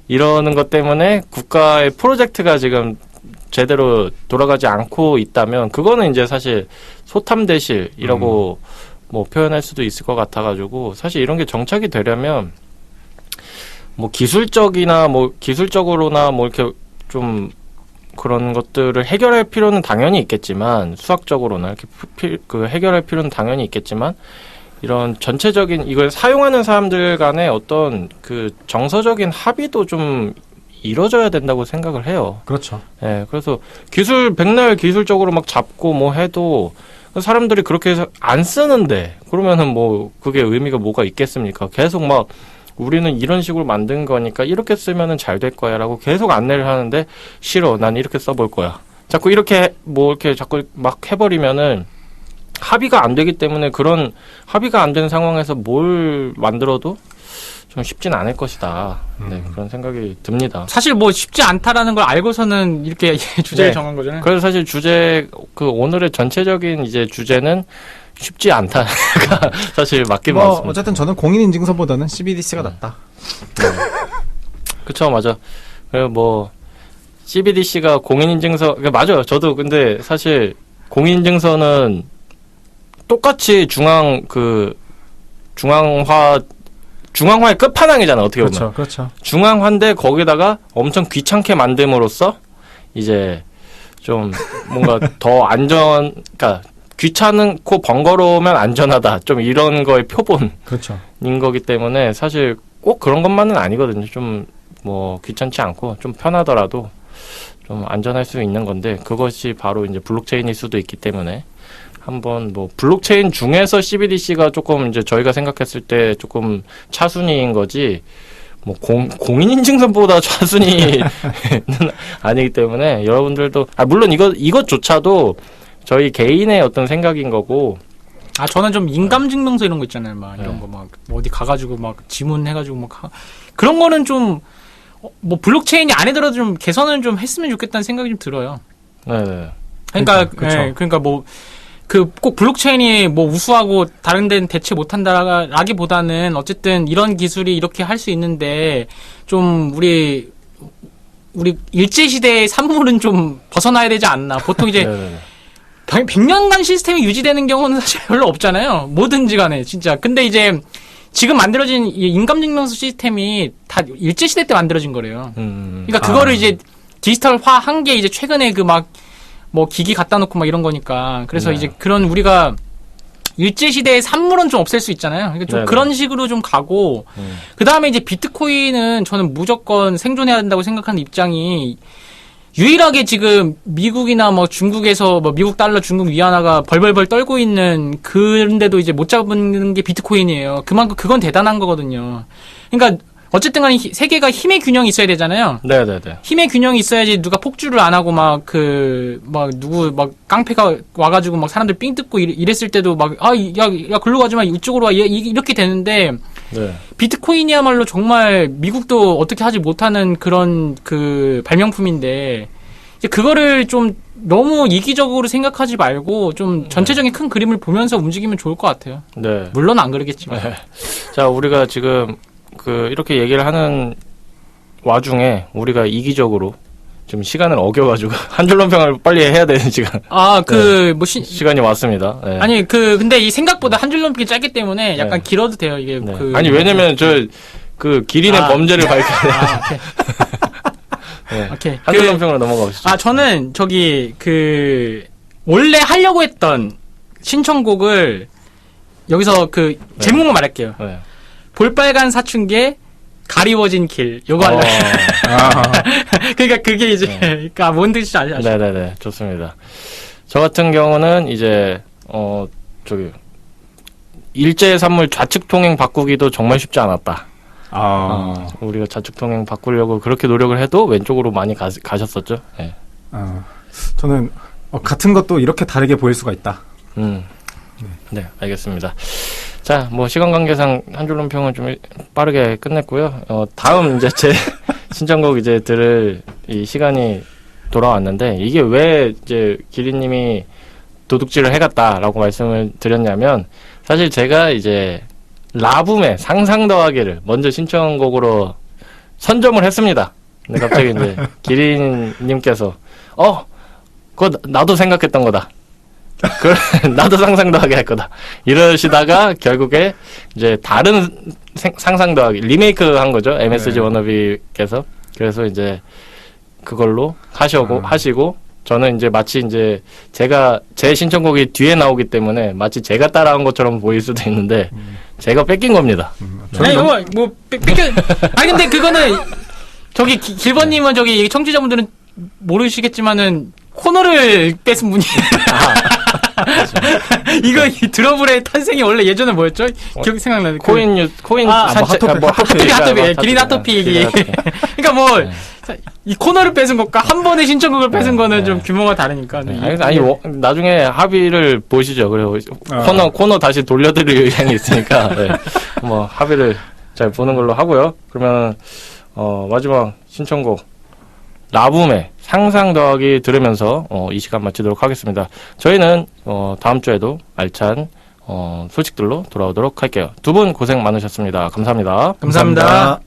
이러는 것 때문에 국가의 프로젝트가 지금 제대로 돌아가지 않고 있다면 그거는 이제 사실 소탐대실이라고 뭐 표현할 수도 있을 것 같아가지고 사실 이런 게 정착이 되려면 뭐 기술적으로나 뭐 이렇게 좀 그런 것들을 해결할 필요는 당연히 있겠지만 수학적으로나 이렇게 해결할 필요는 당연히 있겠지만 이런 전체적인 이걸 사용하는 사람들 간의 어떤 그 정서적인 합의도 좀 이루어져야 된다고 생각을 해요. 그렇죠. 예, 그래서 백날 기술적으로 막 잡고 뭐 해도 사람들이 그렇게 해서 안 쓰는데 그러면은 뭐 그게 의미가 뭐가 있겠습니까? 계속 막 우리는 이런 식으로 만든 거니까 이렇게 쓰면은 잘 될 거야 라고 계속 안내를 하는데 싫어. 난 이렇게 써볼 거야. 자꾸 이렇게 자꾸 막 해버리면은 합의가 안 되기 때문에 그런 합의가 안 되는 상황에서 뭘 만들어도 좀 쉽진 않을 것이다. 네, 그런 생각이 듭니다. 사실 뭐 쉽지 않다라는 걸 알고서는 이렇게 주제를 정한 거잖아요. 그래서 사실 오늘의 전체적인 이제 주제는 쉽지 않다가 사실 맞긴 맞습니다. 어쨌든 저는 공인인증서보다는 CBDC가 낫다. 네. 그쵸, 맞아. 그리고 뭐 CBDC가 공인인증서 맞아요. 저도 근데 사실 공인인증서는 똑같이 중앙화의 끝판왕이잖아, 어떻게 보면. 그렇죠. 중앙화인데 거기다가 엄청 귀찮게 만듦으로써 이제 좀 뭔가 더 그러니까 귀찮고 번거로우면 안전하다. 좀 이런 거의 표본인 거기 때문에 사실 꼭 그런 것만은 아니거든요. 좀 뭐 귀찮지 않고 좀 편하더라도 좀 안전할 수 있는 건데 그것이 바로 이제 블록체인일 수도 있기 때문에 한번 뭐 블록체인 중에서 CBDC가 조금 이제 저희가 생각했을 때 조금 차순위인 거지 뭐 공인인증서보다 차순위는 아니기 때문에 여러분들도 물론 이것조차도 저희 개인의 어떤 생각인 거고 저는 좀 인감증명서 이런 거 있잖아요. 막 이런 거 막 어디 가가지고 막 지문해가지고 막 그런 거는 좀 뭐 블록체인이 안에 들어도 좀 개선을 좀 했으면 좋겠다는 생각이 좀 들어요. 네. 그러니까 그쵸. 그러니까 뭐 그 꼭 블록체인이 뭐 우수하고 다른 데는 대체 못한다라기보다는 어쨌든 이런 기술이 이렇게 할 수 있는데 좀 우리 일제 시대의 산물은 좀 벗어나야 되지 않나. 보통 이제 네네네. 100년간 시스템이 유지되는 경우는 사실 별로 없잖아요. 뭐든지 간에 진짜. 근데 이제 지금 만들어진 이 인감증명서 시스템이 다 일제 시대 때 만들어진 거래요. 그러니까 그거를 이제 디지털화 한 게 이제 최근에 그 막 뭐 기기 갖다 놓고 막 이런 거니까. 그래서 네. 이제 그런 우리가 일제 시대의 산물은 좀 없앨 수 있잖아요. 그러니까 좀 네네. 그런 식으로 좀 가고 그 다음에 이제 비트코인은 저는 무조건 생존해야 된다고 생각하는 입장이 유일하게 지금 미국이나 뭐 중국에서 뭐 미국 달러, 중국 위안화가 벌벌벌 떨고 있는 그런데도 이제 못 잡는 게 비트코인이에요. 그만큼 그건 대단한 거거든요. 그러니까 어쨌든 간에 세계가 힘의 균형이 있어야 되잖아요. 네네네. 힘의 균형이 있어야지 누가 폭주를 안 하고 막 누구 막 깡패가 와가지고 막 사람들 삥 뜯고 이랬을 때도 막 야 글로 가지 마 이쪽으로 와 이렇게 되는데 네. 비트코인이야말로 정말 미국도 어떻게 하지 못하는 그런 그 발명품인데 이제 그거를 좀 너무 이기적으로 생각하지 말고 좀 전체적인 큰 그림을 보면서 움직이면 좋을 것 같아요. 네. 물론 안 그러겠지만. 네. 자, 우리가 지금 이렇게 얘기를 하는 와중에 우리가 이기적으로 지금 시간을 어겨가지고 한 줄 논평을 빨리 해야 되는 시간. 시간이 왔습니다. 네. 아니 근데 이 생각보다 한 줄 논평이 짧기 때문에 약간 길어도 돼요 이게. 네. 아니 왜냐면 기린의 범죄를 밝혀야 돼. 네. 오케이. 한 줄 논평으로 넘어가보시죠. 저는 원래 하려고 했던 신청곡을 여기서 제목만 말할게요. 네. 볼빨간 사춘기에 가리워진 길. 요거 하려고. 그러니까 그게 이제 그러니까 뭔 뜻인지 아시죠? 네네네. 좋습니다. 저 같은 경우는 이제 일제의 산물 좌측 통행 바꾸기도 정말 쉽지 않았다. 우리가 좌측 통행 바꾸려고 그렇게 노력을 해도 왼쪽으로 많이 가셨었죠. 네. 저는 같은 것도 이렇게 다르게 보일 수가 있다. 네, 알겠습니다. 자, 뭐 시간 관계상 한 줄 논평은 좀 빠르게 끝냈고요. 다음 이제 제 신청곡 이제 들을 이 시간이 돌아왔는데 이게 왜 이제 기린님이 도둑질을 해갔다라고 말씀을 드렸냐면 사실 제가 이제 라붐의 상상 더하기를 먼저 신청곡으로 선점을 했습니다. 근데 갑자기 이제 기린님께서 그거 나도 생각했던 거다. 나도 상상 더하기 할 거다. 이러시다가 결국에 이제 다른 상상 더하기 리메이크 한 거죠. MSG 워너비께서. 그래서 이제 그걸로 하시고 저는 이제 마치 이제 제 신청곡이 뒤에 나오기 때문에 마치 제가 따라한 것처럼 보일 수도 있는데 제가 뺏긴 겁니다. 아니 아니 근데 그거는 길버님은 청취자분들은 모르시겠지만은 코너를 뺏은 분이. 이거 이 드러블의 탄생이 원래 예전에 뭐였죠? 기억 생각나는 코인 핫토픽 기린 핫토픽. 그러니까 이 코너를 뺏은 것과 한 번에 신청곡을 뺏은 거는 좀 규모가 다르니까. 아니 나중에 합의를 보시죠. 그리고 코너 다시 돌려드릴 의향이 있으니까 뭐 합의를 잘 보는 걸로 하고요. 그러면 마지막 신청곡 라붐의 상상 더하기 들으면서 이 시간 마치도록 하겠습니다. 저희는 다음 주에도 알찬 소식들로 돌아오도록 할게요. 두 분 고생 많으셨습니다. 감사합니다. 감사합니다.